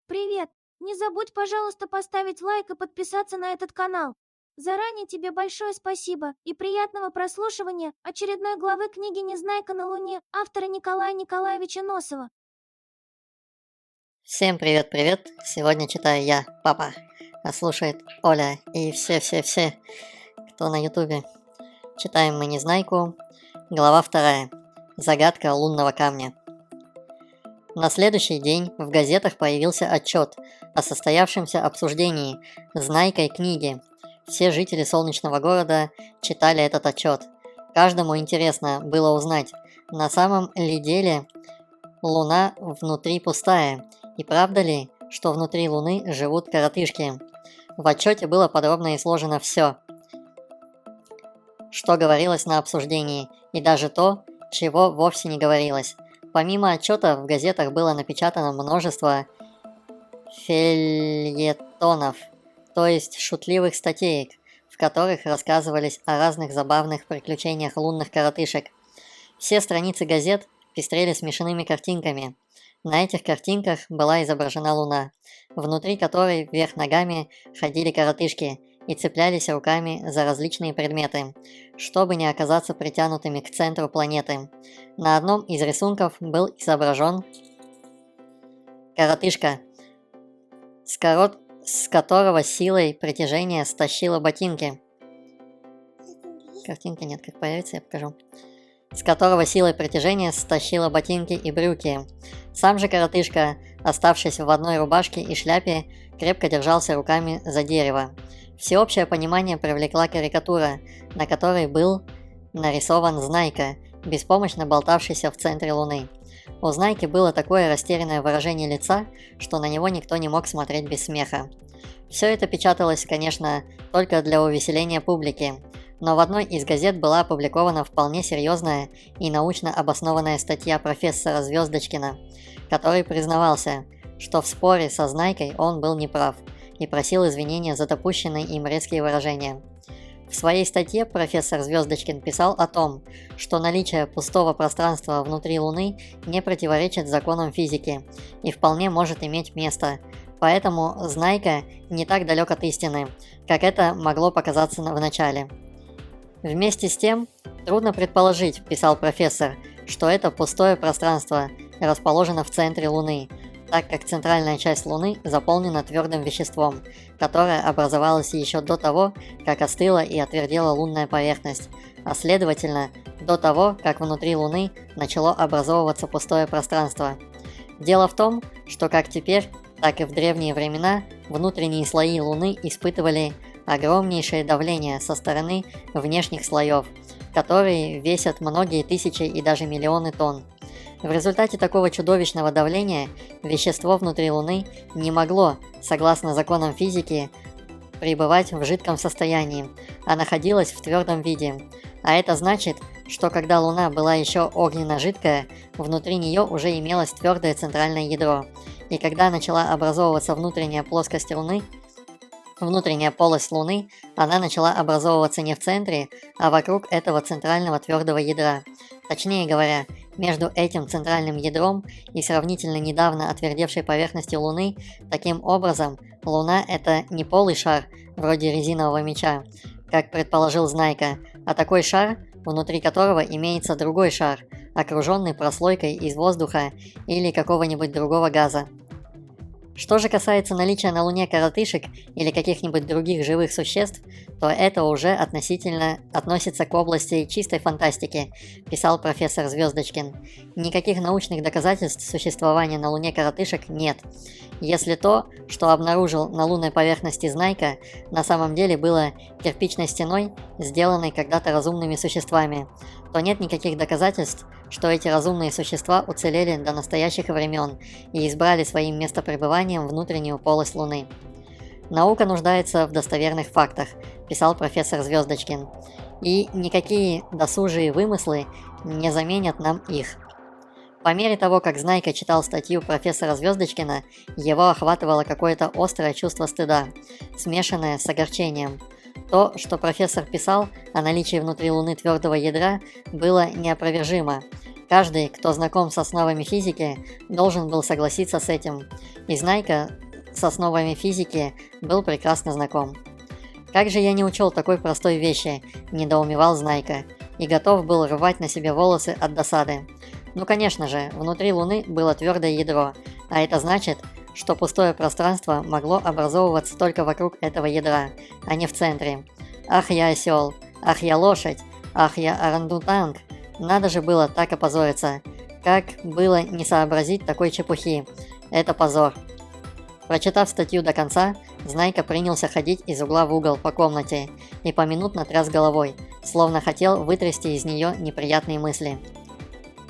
Привет! Не забудь, пожалуйста, поставить лайк и подписаться на этот канал. Заранее тебе большое спасибо и приятного прослушивания очередной главы книги «Незнайка на Луне» автора Николая Николаевича Носова. Всем привет-привет! Сегодня читаю я, папа, а слушает Оля и все-все-все, кто на ютубе. Читаем мы «Незнайку», глава 2. Загадка лунного камня. На следующий день в газетах появился отчет о состоявшемся обсуждении «Знайкой» книги. Все жители солнечного города читали этот отчет. Каждому интересно было узнать, на самом ли деле Луна внутри пустая, и правда ли, что внутри Луны живут коротышки. В отчете было подробно изложено все, что говорилось на обсуждении, и даже то, чего вовсе не говорилось. Помимо отчета в газетах было напечатано множество фельетонов, то есть шутливых статеек, в которых рассказывались о разных забавных приключениях лунных коротышек. Все страницы газет пестрели смешными картинками. На этих картинках была изображена Луна, внутри которой вверх ногами ходили коротышки и цеплялись руками за различные предметы, чтобы не оказаться притянутыми к центру планеты. На одном из рисунков был изображен коротышка, с которого силой притяжения стащила ботинки. Картинка нет, как появится, я покажу. С которого силой притяжения стащила ботинки и брюки. Сам же коротышка, оставшись в одной рубашке и шляпе, крепко держался руками за дерево. Всеобщее понимание привлекла карикатура, на которой был нарисован Знайка, беспомощно болтавшийся в центре Луны. У Знайки было такое растерянное выражение лица, что на него никто не мог смотреть без смеха. Все это печаталось, конечно, только для увеселения публики. Но в одной из газет была опубликована вполне серьезная и научно обоснованная статья профессора Звездочкина, который признавался, что в споре со Знайкой он был неправ и просил извинения за допущенные им резкие выражения. В своей статье профессор Звездочкин писал о том, что наличие пустого пространства внутри Луны не противоречит законам физики и вполне может иметь место, поэтому Знайка не так далек от истины, как это могло показаться в начале. Вместе с тем, трудно предположить, писал профессор, что это пустое пространство расположено в центре Луны, так как центральная часть Луны заполнена твердым веществом, которое образовалось еще до того, как остыла и отвердела лунная поверхность, а следовательно, до того, как внутри Луны начало образовываться пустое пространство. Дело в том, что как теперь, так и в древние времена внутренние слои Луны испытывали огромнейшее давление со стороны внешних слоев, которые весят многие тысячи и даже миллионы тонн. В результате такого чудовищного давления вещество внутри Луны не могло, согласно законам физики, пребывать в жидком состоянии, а находилось в твердом виде. А это значит, что когда Луна была еще огненно-жидкая, внутри нее уже имелось твердое центральное ядро. И когда начала образовываться внутренняя плоскость Луны, внутренняя полость Луны, она начала образовываться не в центре, а вокруг этого центрального твердого ядра. Точнее говоря, между этим центральным ядром и сравнительно недавно отвердевшей поверхностью Луны. Таким образом, Луна – это не полый шар, вроде резинового мяча, как предположил Знайка, а такой шар, внутри которого имеется другой шар, окруженный прослойкой из воздуха или какого-нибудь другого газа. Что же касается наличия на Луне коротышек или каких-нибудь других живых существ, то это уже относится к области чистой фантастики, писал профессор Звездочкин. Никаких научных доказательств существования на Луне коротышек нет. Если то, что обнаружил на лунной поверхности Знайка, на самом деле было кирпичной стеной, сделанной когда-то разумными существами, то нет никаких доказательств, что эти разумные существа уцелели до настоящих времен и избрали своим местопребыванием внутреннюю полость Луны. Наука нуждается в достоверных фактах, писал профессор Звездочкин, и никакие досужие вымыслы не заменят нам их. По мере того, как Знайка читал статью профессора Звездочкина, его охватывало какое-то острое чувство стыда, смешанное с огорчением. То, что профессор писал о наличии внутри Луны твердого ядра, было неопровержимо. Каждый, кто знаком с основами физики, должен был согласиться с этим, и Знайка с основами физики был прекрасно знаком. «Как же я не учел такой простой вещи?» – недоумевал Знайка, и готов был рвать на себе волосы от досады. Ну конечно же, внутри Луны было твердое ядро, а это значит, что пустое пространство могло образовываться только вокруг этого ядра, а не в центре. Ах я осел, ах я лошадь, ах я орангутанг. Надо же было так опозориться. Как было не сообразить такой чепухи? Это позор. Прочитав статью до конца, Знайка принялся ходить из угла в угол по комнате и поминутно тряс головой, словно хотел вытрясти из нее неприятные мысли.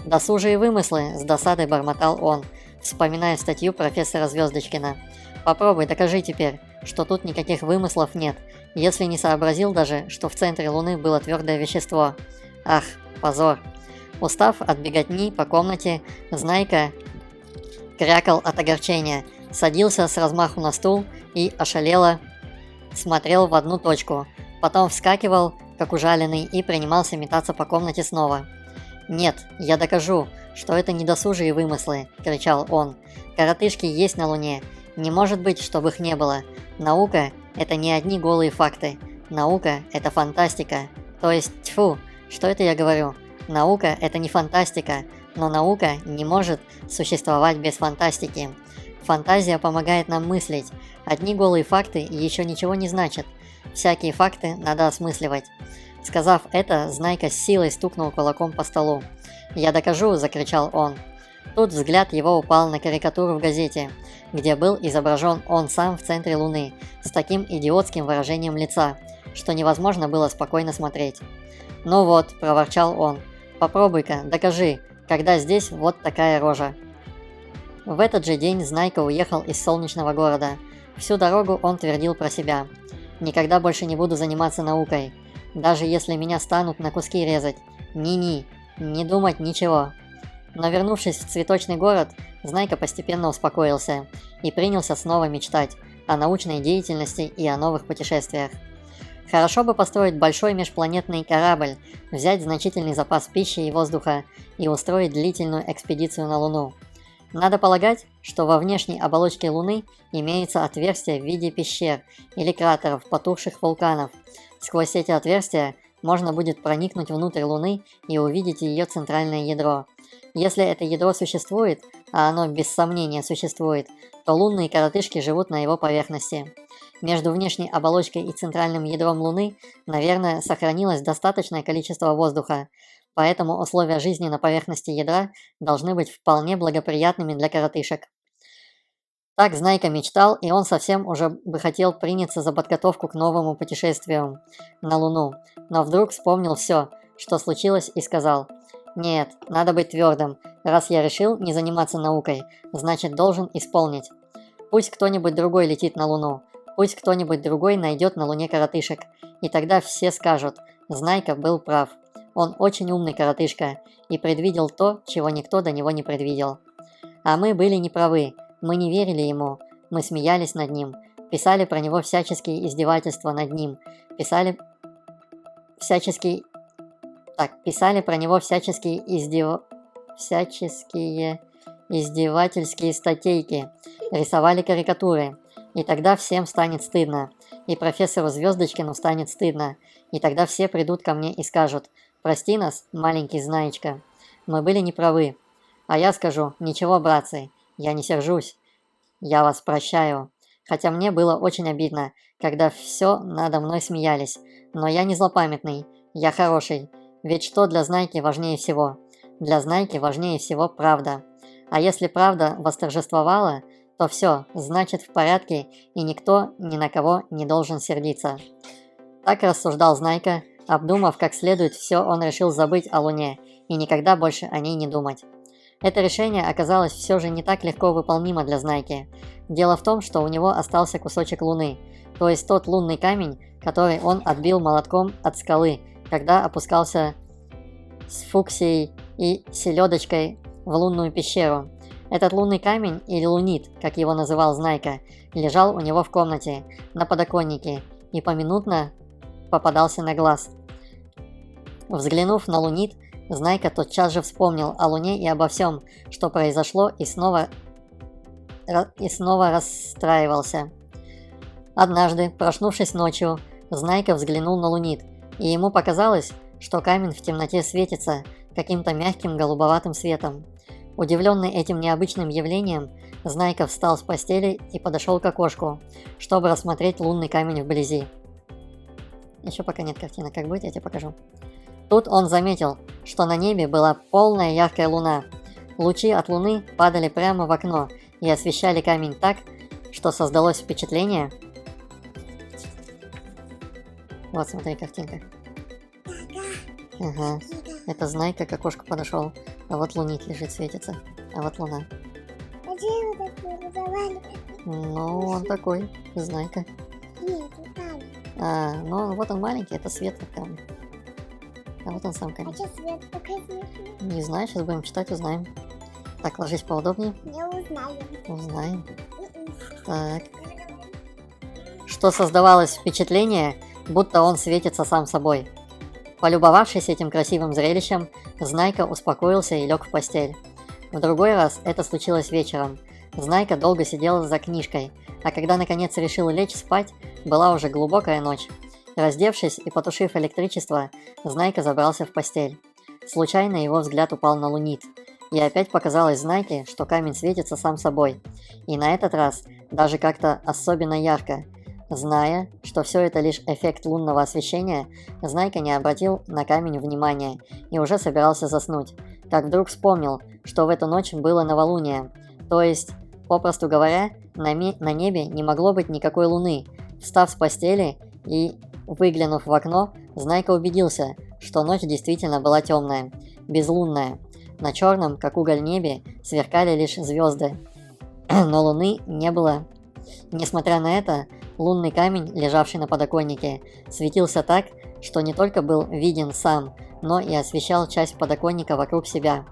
«Досужие вымыслы!» – с досадой бормотал он, вспоминая статью профессора Звездочкина. «Попробуй, докажи теперь, что тут никаких вымыслов нет, если не сообразил даже, что в центре Луны было твердое вещество. Ах, позор!» Устав от беготни по комнате, Знайка крякал от огорчения, садился с размаху на стул и ошалело смотрел в одну точку, потом вскакивал, как ужаленный, и принимался метаться по комнате снова. «Нет, я докажу, что это не досужие вымыслы!» – кричал он. «Коротышки есть на Луне. Не может быть, чтобы их не было. Наука – это не одни голые факты. Наука – это фантастика. То есть, тьфу, что это я говорю? Наука – это не фантастика, но наука не может существовать без фантастики. Фантазия помогает нам мыслить. Одни голые факты еще ничего не значат. Всякие факты надо осмысливать». Сказав это, Знайка с силой стукнул кулаком по столу. «Я докажу!» – закричал он. Тут взгляд его упал на карикатуру в газете, где был изображен он сам в центре Луны, с таким идиотским выражением лица, что невозможно было спокойно смотреть. «Ну вот», – проворчал он, – «попробуй-ка, докажи, когда здесь вот такая рожа». В этот же день Знайка уехал из солнечного города. Всю дорогу он твердил про себя: «Никогда больше не буду заниматься наукой. Даже если меня станут на куски резать. Ни-ни, не думать ничего». Но вернувшись в цветочный город, Знайка постепенно успокоился и принялся снова мечтать о научной деятельности и о новых путешествиях. Хорошо бы построить большой межпланетный корабль, взять значительный запас пищи и воздуха и устроить длительную экспедицию на Луну. Надо полагать, что во внешней оболочке Луны имеются отверстия в виде пещер или кратеров потухших вулканов. Сквозь эти отверстия можно будет проникнуть внутрь Луны и увидеть ее центральное ядро. Если это ядро существует, а оно без сомнения существует, то лунные коротышки живут на его поверхности. Между внешней оболочкой и центральным ядром Луны, наверное, сохранилось достаточное количество воздуха, поэтому условия жизни на поверхности ядра должны быть вполне благоприятными для коротышек. Так Знайка мечтал, и он совсем уже бы хотел приняться за подготовку к новому путешествию на Луну, но вдруг вспомнил все, что случилось, и сказал: «Нет, надо быть твердым. Раз я решил не заниматься наукой, значит должен исполнить. Пусть кто-нибудь другой летит на Луну, пусть кто-нибудь другой найдет на Луне коротышек, и тогда все скажут: Знайка был прав. Он очень умный коротышка и предвидел то, чего никто до него не предвидел. А мы были неправы, мы не верили ему, мы смеялись над ним, писали про него всяческие издевательства над ним, писали про него всяческие издевательские статейки, рисовали карикатуры. И тогда всем станет стыдно, и профессору Звездочкину станет стыдно, и тогда все придут ко мне и скажут: прости нас, маленький Знаечка, мы были неправы. А я скажу: ничего, братцы, я не сержусь, я вас прощаю. Хотя мне было очень обидно, когда все надо мной смеялись, но я не злопамятный, я хороший, ведь что для Знайки важнее всего? Для Знайки важнее всего правда. А если правда восторжествовала, то все, значит в порядке, и никто ни на кого не должен сердиться. Так рассуждал Знайка. Обдумав как следует все, он решил забыть о Луне и никогда больше о ней не думать. Это решение оказалось все же не так легко выполнимо для Знайки. Дело в том, что у него остался кусочек Луны, то есть тот лунный камень, который он отбил молотком от скалы, когда опускался с фуксией и селедочкой в лунную пещеру. Этот лунный камень, или лунит, как его называл Знайка, лежал у него в комнате, на подоконнике, и поминутно попадался на глаз. Взглянув на лунит, Знайка тотчас же вспомнил о Луне и обо всем, что произошло, и снова расстраивался. Однажды, проснувшись ночью, Знайка взглянул на Лунит, и ему показалось, что камень в темноте светится каким-то мягким голубоватым светом. Удивленный этим необычным явлением, Знайка встал с постели и подошел к окошку, чтобы рассмотреть лунный камень вблизи. Еще пока нет картины, как быть, я тебе покажу. Тут он заметил, что на небе была полная яркая луна. Лучи от луны падали прямо в окно и освещали камень так, что создалось впечатление... Вот, смотри, картинка. Ага, это Знайка к окошку подошел, а вот Лунит лежит, светится, а вот луна. А где вы такой рисовали? Ну, он такой, Знайка. Нет, там. Ну вот он маленький, это свет от камня. А вот он сам А камень. что свет такой смешный? Не знаю, сейчас будем читать, узнаем. Так, ложись поудобнее. Не узнаю. Узнаем. Так. Что создавалось впечатление, будто он светится сам собой. Полюбовавшись этим красивым зрелищем, Знайка успокоился и лег в постель. В другой раз это случилось вечером. Знайка долго сидел за книжкой, а когда наконец решил лечь спать, была уже глубокая ночь. Раздевшись и потушив электричество, Знайка забрался в постель. Случайно его взгляд упал на Лунит, и опять показалось Знайке, что камень светится сам собой. И на этот раз даже как-то особенно ярко. Зная, что все это лишь эффект лунного освещения, Знайка не обратил на камень внимания и уже собирался заснуть, как вдруг вспомнил, что в эту ночь было новолуние. То есть, попросту говоря, на небе не могло быть никакой луны. Встав с постели и выглянув в окно, Знайка убедился, что ночь действительно была темная, безлунная. На черном, как уголь небе, сверкали лишь звезды, но луны не было. Несмотря на это, лунный камень, лежавший на подоконнике, светился так, что не только был виден сам, но и освещал часть подоконника вокруг себя.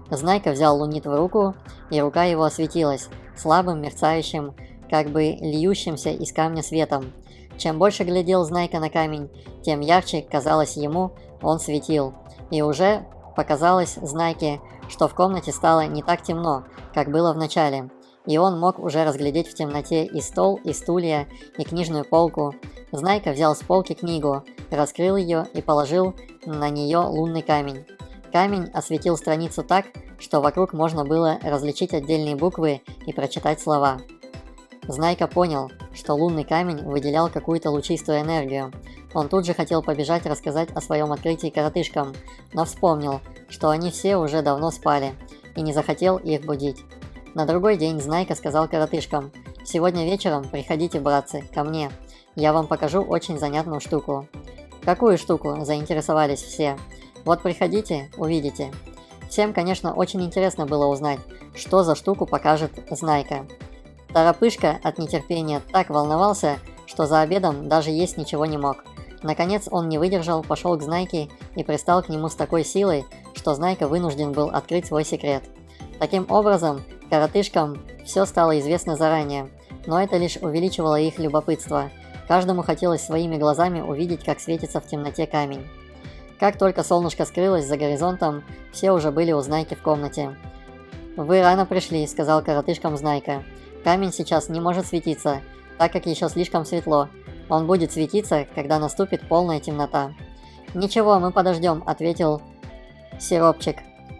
Знайка взял Лунит в руку, и рука его осветилась слабым, мерцающим, как бы льющимся из камня светом. Чем больше глядел Знайка на камень, тем ярче, казалось ему, он светил. И уже показалось Знайке, что в комнате стало не так темно, как было в начале. И он мог уже разглядеть в темноте и стол, и стулья, и книжную полку. Знайка взял с полки книгу, раскрыл ее и положил на нее лунный камень. Камень осветил страницу так, что вокруг можно было различить отдельные буквы и прочитать слова. Знайка понял, что лунный камень выделял какую-то лучистую энергию. Он тут же хотел побежать рассказать о своем открытии коротышкам, но вспомнил, что они все уже давно спали, и не захотел их будить. На другой день Знайка сказал коротышкам: «Сегодня вечером приходите, братцы, ко мне. Я вам покажу очень занятную штуку». «Какую штуку?» – заинтересовались все. «Вот приходите, увидите». Всем, конечно, очень интересно было узнать, что за штуку покажет Знайка. Торопышка от нетерпения так волновался, что за обедом даже есть ничего не мог. Наконец он не выдержал, пошел к Знайке и пристал к нему с такой силой, что Знайка вынужден был открыть свой секрет. Таким образом, коротышкам все стало известно заранее, но это лишь увеличивало их любопытство. Каждому хотелось своими глазами увидеть, как светится в темноте камень. Как только солнышко скрылось за горизонтом, все уже были у Знайки в комнате. «Вы рано пришли», — сказал коротышкам Знайка. «Камень сейчас не может светиться, так как еще слишком светло. Он будет светиться, когда наступит полная темнота». «Ничего, мы подождем», — ответил Сиропчик.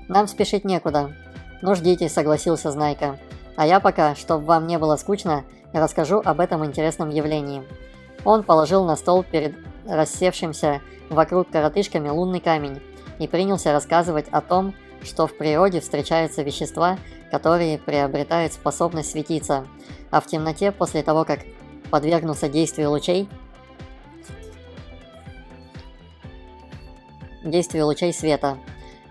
«Нам спешить некуда». «Ну ждите», — согласился Знайка. «А я пока, чтобы вам не было скучно, расскажу об этом интересном явлении». Он положил на стол перед рассевшимся вокруг коротышками лунный камень и принялся рассказывать о том, что в природе встречаются вещества, которые приобретают способность светиться, а в темноте после того, как подвергнутся действию лучей света.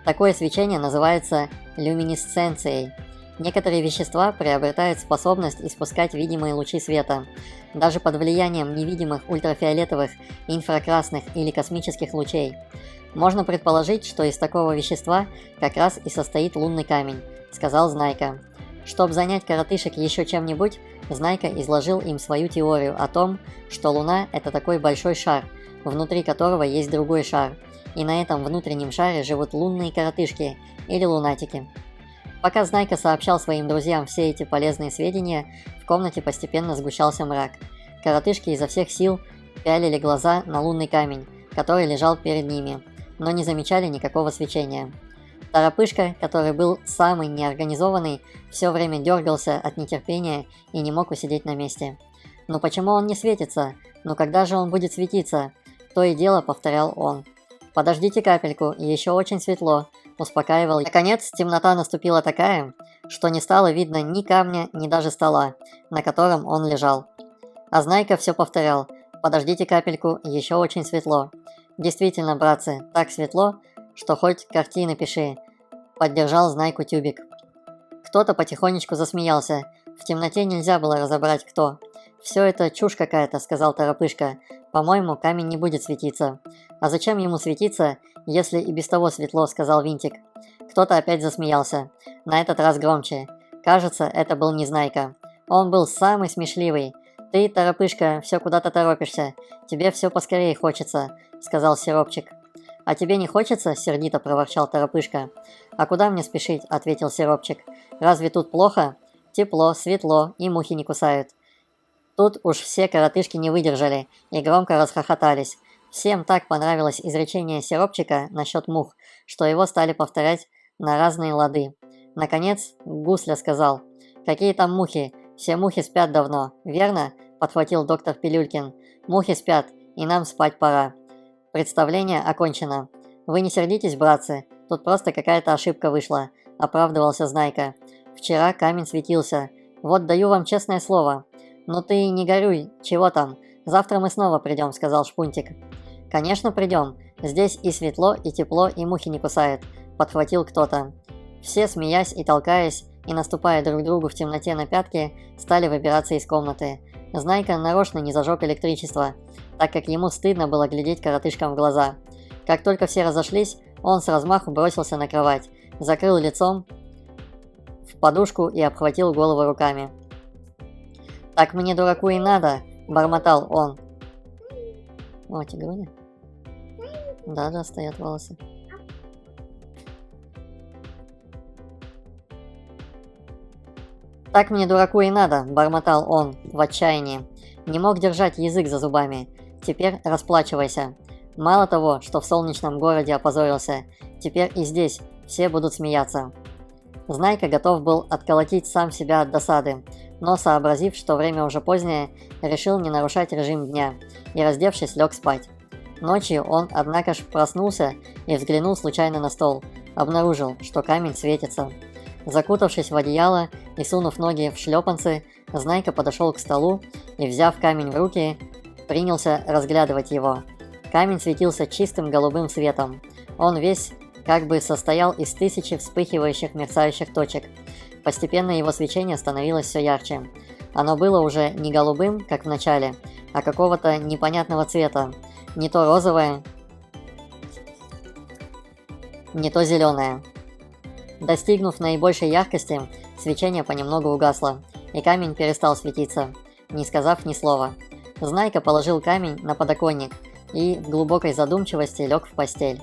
Такое свечение называется люминесценцией. Некоторые вещества приобретают способность испускать видимые лучи света. Даже под влиянием невидимых ультрафиолетовых, инфракрасных или космических лучей. Можно предположить, что из такого вещества как раз и состоит лунный камень, сказал Знайка. Чтобы занять коротышек еще чем-нибудь, Знайка изложил им свою теорию о том, что Луна – это такой большой шар, внутри которого есть другой шар, и на этом внутреннем шаре живут лунные коротышки или лунатики. Пока Знайка сообщал своим друзьям все эти полезные сведения, в комнате постепенно сгущался мрак. Коротышки изо всех сил пялили глаза на лунный камень, который лежал перед ними, но не замечали никакого свечения. Торопышка, который был самый неорганизованный, все время дергался от нетерпения и не мог усидеть на месте. «Ну почему он не светится? Ну когда же он будет светиться?» То и дело повторял он. «Подождите капельку, еще очень светло», – успокаивал. Наконец, темнота наступила такая, что не стало видно ни камня, ни даже стола, на котором он лежал. А Знайка все повторял: «Подождите капельку, еще очень светло». «Действительно, братцы, так светло, что хоть картины пиши», – поддержал Знайку Тюбик. Кто-то потихонечку засмеялся. В темноте нельзя было разобрать, кто. «Все это чушь какая-то», – сказал Торопышка. «По-моему, камень не будет светиться». «А зачем ему светиться, если и без того светло?» – сказал Винтик. Кто-то опять засмеялся. На этот раз громче. Кажется, это был не Знайка. Он был самый смешливый. «Ты, Торопышка, все куда-то торопишься. Тебе все поскорее хочется», – сказал Сиропчик. «А тебе не хочется?» – сердито проворчал Торопышка. «А куда мне спешить?» – ответил Сиропчик. «Разве тут плохо? Тепло, светло, и мухи не кусают». Тут уж все коротышки не выдержали и громко расхохотались. Всем так понравилось изречение Сиропчика насчет мух, что его стали повторять на разные лады. Наконец, Гусля сказал: «Какие там мухи? Все мухи спят давно, верно?» – подхватил доктор Пилюлькин. «Мухи спят, и нам спать пора». Представление окончено. «Вы не сердитесь, братцы, тут просто какая-то ошибка вышла», – оправдывался Знайка. «Вчера камень светился. Вот даю вам честное слово». «Ну ты не горюй, чего там? Завтра мы снова придем», – сказал Шпунтик. «Конечно придем. Здесь и светло, и тепло, и мухи не кусают», – подхватил кто-то. Все, смеясь и толкаясь, и наступая друг другу в темноте на пятки, стали выбираться из комнаты. Знайка нарочно не зажег электричество, так как ему стыдно было глядеть коротышкам в глаза. Как только все разошлись, он с размаху бросился на кровать, закрыл лицом в подушку и обхватил голову руками. «Так мне, дураку, и надо!» – бормотал он. О, тигруня? Да, стоят волосы. «Так мне, дураку, и надо!» – бормотал он в отчаянии. Не мог держать язык за зубами. «Теперь расплачивайся. Мало того, что в солнечном городе опозорился, теперь и здесь все будут смеяться». Знайка готов был отколотить сам себя от досады, но, сообразив, что время уже позднее, решил не нарушать режим дня и, раздевшись, лег спать. Ночью он, однако ж, проснулся и взглянул случайно на стол. Обнаружил, что камень светится. Закутавшись в одеяло и сунув ноги в шлепанцы, Знайка подошел к столу и, взяв камень в руки, принялся разглядывать его. Камень светился чистым голубым светом. Он весь как бы состоял из тысячи вспыхивающих мерцающих точек. Постепенно его свечение становилось все ярче. Оно было уже не голубым, как в начале, а какого-то непонятного цвета. Не то розовое, не то зеленое. Достигнув наибольшей яркости, свечение понемногу угасло, и камень перестал светиться, не сказав ни слова. Знайка положил камень на подоконник и в глубокой задумчивости лег в постель.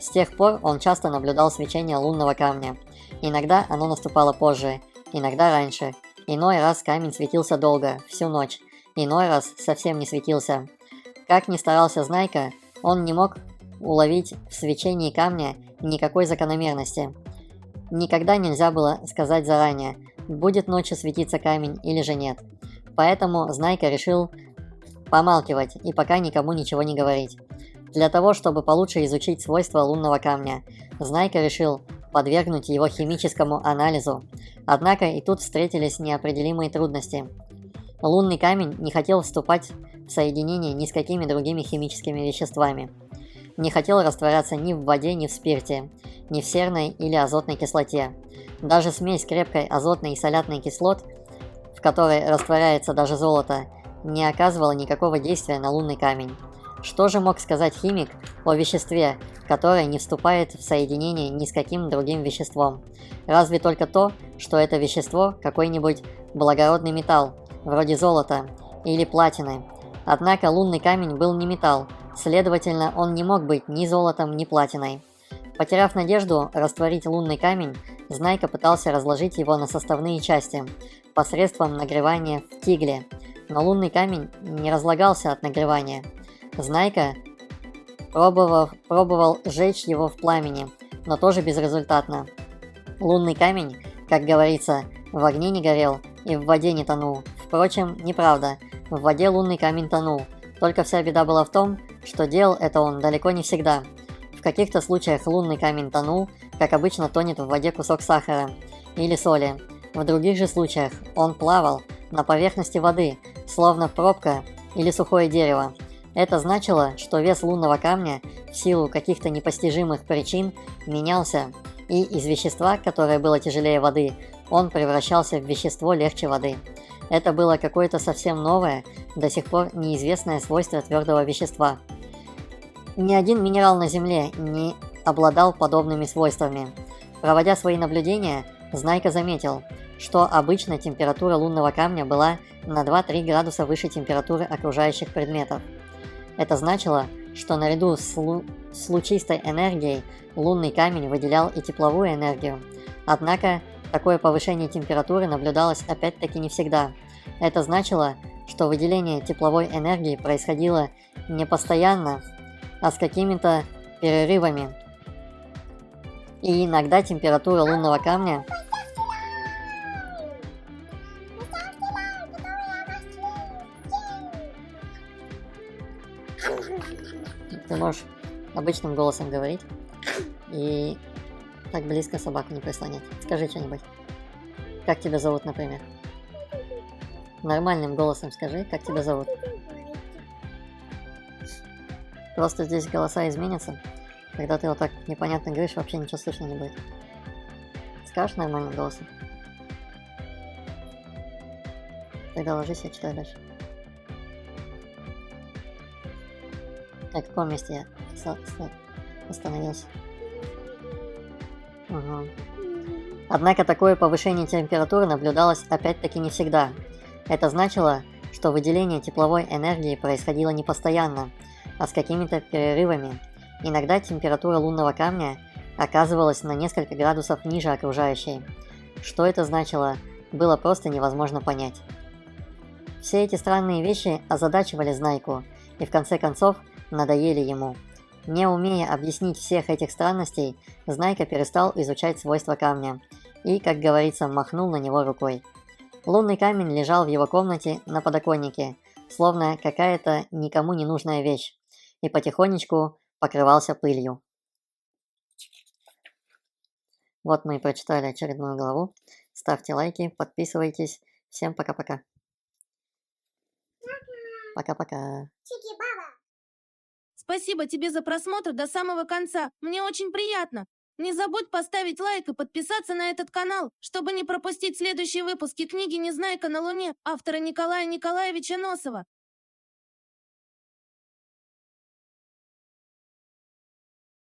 С тех пор он часто наблюдал свечение лунного камня. Иногда оно наступало позже, иногда раньше. Иной раз камень светился долго, всю ночь, иной раз совсем не светился. Как ни старался Знайка, он не мог уловить в свечении камня никакой закономерности. Никогда нельзя было сказать заранее, будет ночью светиться камень или же нет. Поэтому Знайка решил помалкивать и пока никому ничего не говорить. Для того, чтобы получше изучить свойства лунного камня, Знайка решил подвергнуть его химическому анализу. Однако и тут встретились неопределимые трудности. Лунный камень не хотел вступать в соединение ни с какими другими химическими веществами. Не хотел растворяться ни в воде, ни в спирте, ни в серной или азотной кислоте. Даже смесь крепкой азотной и солятной кислот, в которой растворяется даже золото, не оказывала никакого действия на лунный камень. Что же мог сказать химик о веществе, которое не вступает в соединение ни с каким другим веществом? Разве только то, что это вещество какой-нибудь благородный металл, вроде золота или платины. Однако лунный камень был не металл, Следовательно, он не мог быть ни золотом, ни платиной. Потеряв надежду растворить лунный камень, Знайка пытался разложить его на составные части посредством нагревания в тигле, но лунный камень не разлагался от нагревания. Знайка пробовал сжечь его в пламени, но тоже безрезультатно. Лунный камень, как говорится, в огне не горел и в воде не тонул. Впрочем, неправда, в воде лунный камень тонул, только вся беда была в том, что делал это он далеко не всегда. В каких-то случаях лунный камень тонул, как обычно тонет в воде кусок сахара или соли. В других же случаях он плавал на поверхности воды, словно пробка или сухое дерево. Это значило, что вес лунного камня в силу каких-то непостижимых причин менялся, и из вещества, которое было тяжелее воды, он превращался в вещество легче воды. Это было какое-то совсем новое, до сих пор неизвестное свойство твердого вещества. Ни один минерал на Земле не обладал подобными свойствами. Проводя свои наблюдения, Знайка заметил, что обычно температура лунного камня была на 2-3 градуса выше температуры окружающих предметов. Это значило, что наряду с лучистой энергией лунный камень выделял и тепловую энергию. Однако, такое повышение температуры наблюдалось опять-таки не всегда. Это значило, что выделение тепловой энергии происходило не постоянно, а с какими-то перерывами. И иногда температура лунного камня ты можешь обычным голосом говорить и так близко собаку не прислонять. Скажи что-нибудь. Как тебя зовут, например? Нормальным голосом скажи, как тебя зовут. Просто здесь голоса изменятся. Когда ты вот так непонятно говоришь, вообще ничего слышно не будет. Скажешь нормальным голосом? Тогда ложись, я читаю дальше. На каком месте я остановился? Угу. Однако такое повышение температуры наблюдалось опять-таки не всегда. Это значило, что выделение тепловой энергии происходило не постоянно, а с какими-то перерывами. Иногда температура лунного камня оказывалась на несколько градусов ниже окружающей. Что это значило, было просто невозможно понять. Все эти странные вещи озадачивали Знайку и в конце концов надоели ему. Не умея объяснить всех этих странностей, Знайка перестал изучать свойства камня и, как говорится, махнул на него рукой. Лунный камень лежал в его комнате на подоконнике, словно какая-то никому не нужная вещь, и потихонечку покрывался пылью. Вот мы и прочитали очередную главу. Ставьте лайки, подписывайтесь. Всем пока-пока. Пока-пока. Чики-баба. Спасибо тебе за просмотр до самого конца. Мне очень приятно. Не забудь поставить лайк и подписаться на этот канал, чтобы не пропустить следующие выпуски книги «Незнайка на Луне» автора Николая Николаевича Носова.